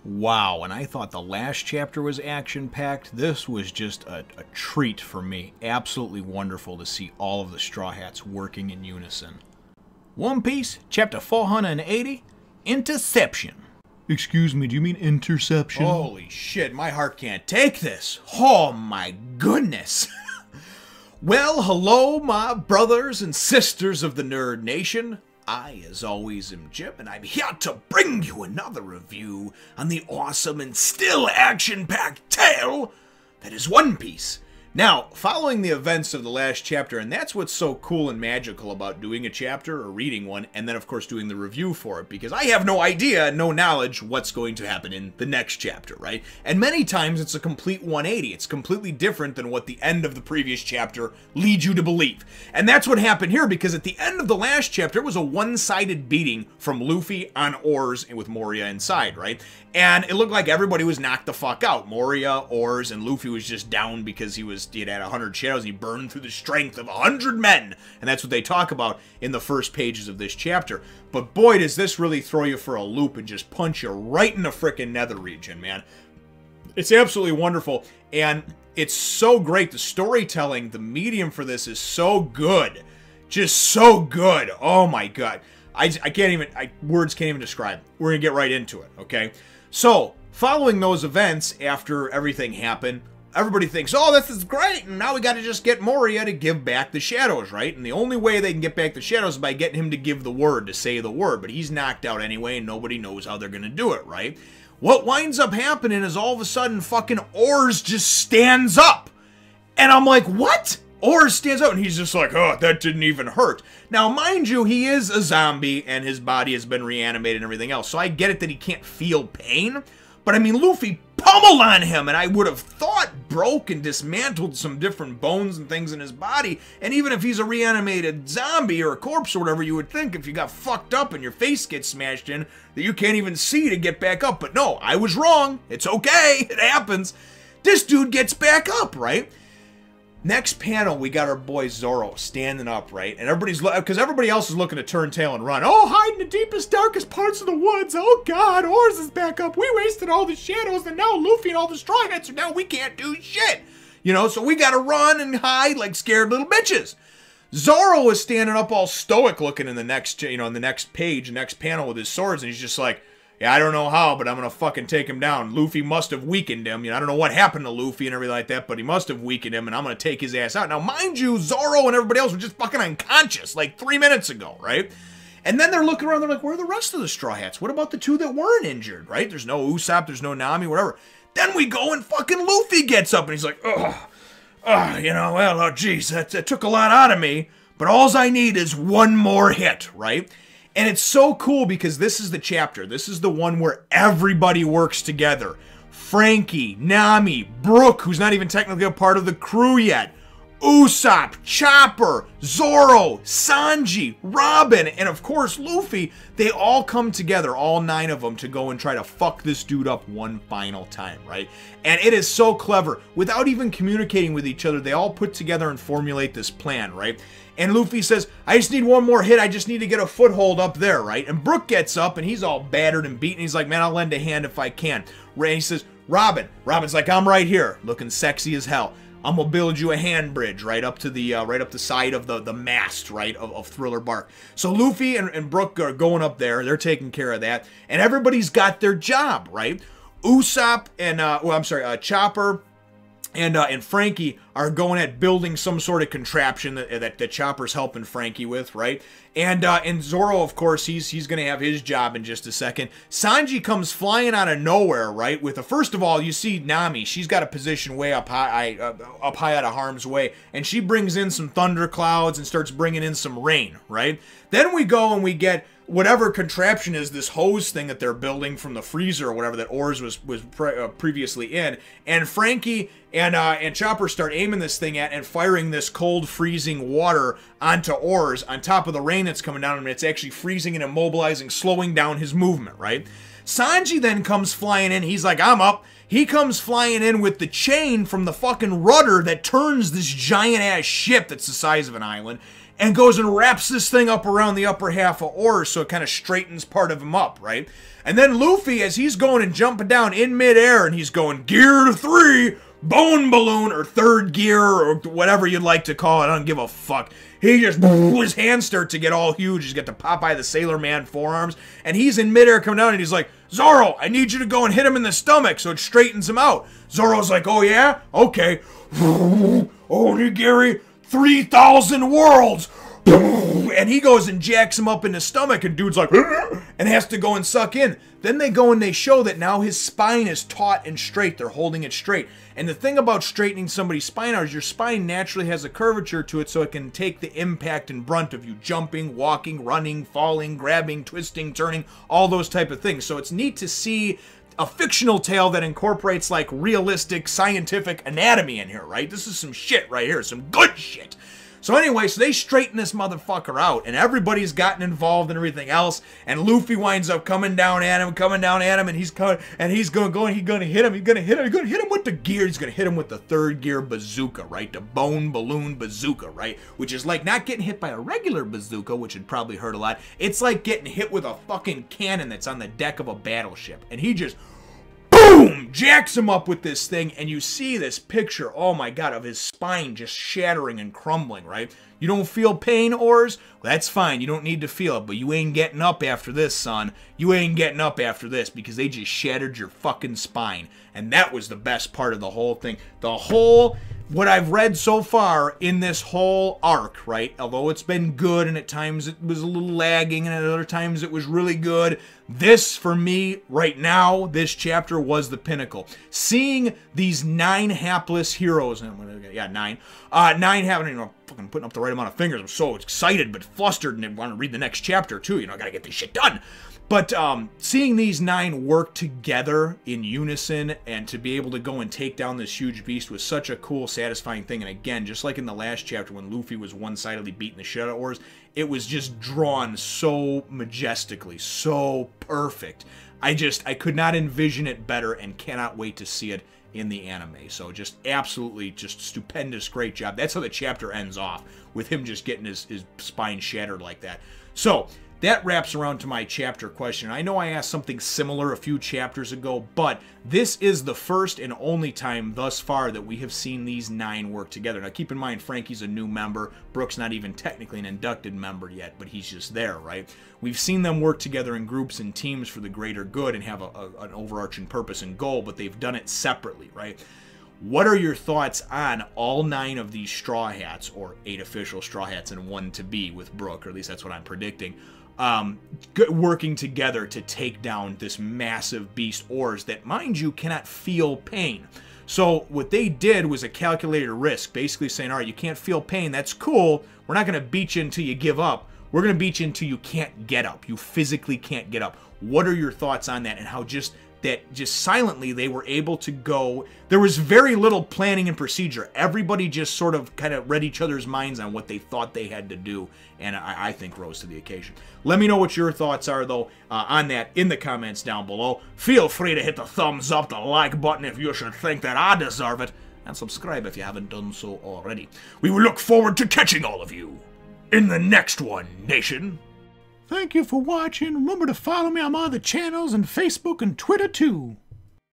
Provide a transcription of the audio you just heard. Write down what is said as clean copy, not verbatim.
Wow, and I thought the last chapter was action-packed. This was just a treat for me. Absolutely wonderful to see all of the Straw Hats working in unison. One Piece, chapter 480, Interception. Excuse me, do you mean interception? Holy shit, my heart can't take this. Oh my goodness. Well, hello, my brothers and sisters of the Nerd Nation. I, as always, am Jim, and I'm here to bring you another review on the awesome and still action-packed tale that is One Piece. Now, following the events of the last chapter, and that's what's so cool and magical about doing a chapter or reading one, and then, of course, doing the review for it, because I have no idea, no knowledge what's going to happen in the next chapter, right? And many times it's a complete 180. It's completely different than what the end of the previous chapter leads you to believe. And that's what happened here, because at the end of the last chapter, it was a one-sided beating from Luffy on oars and with Moria inside, right? And it looked like everybody was knocked the fuck out. Moria, oars, and Luffy was just down because he had 100 shadows and he burned through the strength of 100 men. And that's what they talk about in the first pages of this chapter. But boy, does this really throw you for a loop and just punch you right in the frickin' nether region, man. It's absolutely wonderful. And it's so great. The storytelling, the medium for this is so good. Just so good. Oh my god. Words can't even describe. We're gonna get right into it, okay? So, following those events, after everything happened, everybody thinks, oh, this is great, and now we gotta just get Moria to give back the shadows, right? And the only way they can get back the shadows is by getting him to give the word, to say the word, but he's knocked out anyway, and nobody knows how they're gonna do it, right? What winds up happening is all of a sudden fucking Oars just stands up. And I'm like, what? Oars stands up, and he's just like, oh, that didn't even hurt. Now, mind you, he is a zombie, and his body has been reanimated and everything else, so I get it that he can't feel pain, but I mean, Luffy pummeled on him, and I would have thought broke and dismantled some different bones and things in his body, and even if he's a reanimated zombie or a corpse or whatever, you would think if you got fucked up and your face gets smashed in, that you can't even see to get back up, but no, I was wrong. It's okay. It happens. This dude gets back up, right? Next panel, we got our boy Zoro standing up, right? And because everybody else is looking to turn tail and run. Oh, hide in the deepest, darkest parts of the woods. Oh, God, Oars is back up. We wasted all the shadows, and now Luffy and all the Straw Hats are down. We can't do shit. You know, so we got to run and hide like scared little bitches. Zoro is standing up all stoic looking in the next, in the next page, next panel with his swords, and he's just like, yeah, I don't know how, but I'm going to fucking take him down. Luffy must have weakened him. I don't know what happened to Luffy and everything like that, but he must have weakened him, and I'm going to take his ass out. Now, mind you, Zoro and everybody else were just fucking unconscious like 3 minutes ago, right? And then they're looking around, they're like, where are the rest of the Straw Hats? What about the two that weren't injured, right? There's no Usopp, there's no Nami, whatever. Then we go and fucking Luffy gets up, and he's like, geez, that took a lot out of me, but alls I need is one more hit, right? And it's so cool because this is the chapter. This is the one where everybody works together. Frankie, Nami, Brook, who's not even technically a part of the crew yet, Usopp, Chopper, Zoro, Sanji, Robin, and of course Luffy. They all come together, all 9 of them, to go and try to fuck this dude up one final time, right? And it is so clever. Without even communicating with each other, they all put together and formulate this plan, right? And Luffy says, I just need one more hit. I just need to get a foothold up there, right? And Brook gets up, and he's all battered and beaten. He's like, man, I'll lend a hand if I can. He says, Robin. Robin's like, I'm right here, looking sexy as hell. I'm gonna build you a hand bridge right up to the side of the mast, right, of Thriller Bark. So Luffy and Brook are going up there. They're taking care of that, and everybody's got their job, right? Usopp and Chopper and Frankie are going at building some sort of contraption that Chopper's helping Frankie with, right? And Zoro, of course, he's gonna have his job in just a second. Sanji comes flying out of nowhere, right? First of all, you see Nami. She's got a position way up high out of harm's way, and she brings in some thunderclouds and starts bringing in some rain, right? Then we go and we get whatever contraption is this hose thing that they're building from the freezer or whatever that Oars was previously in, and Frankie and Chopper start aiming this thing at and firing this cold freezing water onto Oars on top of the rain that's coming down, and it's actually freezing and immobilizing, slowing down his movement, right? Sanji then comes flying in. He's like, I'm up. He comes flying in with the chain from the fucking rudder that turns this giant ass ship that's the size of an island. and goes and wraps this thing up around the upper half of Oars so it kind of straightens part of him up, right? And then Luffy, as he's going and jumping down in midair, and he's going, Gear 3, Bone Balloon, or third gear, or whatever you'd like to call it, I don't give a fuck. He just, his hands start to get all huge, he's got the Popeye the Sailor Man forearms, and he's in midair coming down, and he's like, Zoro, I need you to go and hit him in the stomach, so it straightens him out. Zoro's like, oh yeah? Okay. Onigiri, 3,000 worlds! And he goes and jacks him up in the stomach, and dude's like, and has to go and suck in. Then they go and they show that now his spine is taut and straight. They're holding it straight. And the thing about straightening somebody's spine out is your spine naturally has a curvature to it, so it can take the impact and brunt of you jumping, walking, running, falling, grabbing, twisting, turning, all those type of things. So it's neat to see a fictional tale that incorporates like realistic scientific anatomy in here, right? This is some shit right here, some good shit. So anyway, so they straighten this motherfucker out, and everybody's gotten involved and everything else, and Luffy winds up coming down at him, and he's gonna hit him with the gear, he's gonna hit him with the third gear bazooka, right? The bone balloon bazooka, right? Which is like not getting hit by a regular bazooka, which would probably hurt a lot. It's like getting hit with a fucking cannon that's on the deck of a battleship, and he just boom, jacks him up with this thing, and you see this picture, oh my god, of his spine just shattering and crumbling, right? You don't feel pain, Oars? Well, that's fine, you don't need to feel it, but you ain't getting up after this, son. You ain't getting up after this, because they just shattered your fucking spine. And that was the best part of the whole thing. What I've read so far in this whole arc, right? Although it's been good, and at times it was a little lagging, and at other times it was really good. This, for me, right now, this chapter was the pinnacle. Seeing these 9 hapless heroes, yeah, 9. 9 having, fucking putting up the right amount of fingers. I'm so excited, but flustered, and I want to read the next chapter, too. I gotta get this shit done. But seeing these 9 work together in unison and to be able to go and take down this huge beast was such a cool, satisfying thing. And again, just like in the last chapter when Luffy was one-sidedly beating the shit out of Oars, it was just drawn so majestically, so perfect. I could not envision it better and cannot wait to see it in the anime. So just absolutely just stupendous, great job. That's how the chapter ends off, with him just getting his spine shattered like that. So that wraps around to my chapter question. I know I asked something similar a few chapters ago, but this is the first and only time thus far that we have seen these 9 work together. Now keep in mind, Frankie's a new member. Brooke's not even technically an inducted member yet, but he's just there, right? We've seen them work together in groups and teams for the greater good and have an overarching purpose and goal, but they've done it separately, right? What are your thoughts on all 9 of these Straw Hats, or 8 official Straw Hats and 1 to be with Brooke, or at least that's what I'm predicting, working together to take down this massive beast Oars that, mind you, cannot feel pain. So what they did was a calculated risk, basically saying, all right, you can't feel pain, that's cool, we're not going to beat you until you give up, we're going to beat you until you can't get up, you physically can't get up. What are your thoughts on that, and how just silently they were able to go? There was very little planning and procedure. Everybody just sort of kind of read each other's minds on what they thought they had to do, and I think rose to the occasion. Let me know what your thoughts are, though, on that in the comments down below. Feel free to hit the thumbs up, the like button if you should think that I deserve it, and subscribe if you haven't done so already. We will look forward to catching all of you in the next one, Nation. Thank you for watching. Remember to follow me on my other channels and Facebook and Twitter too.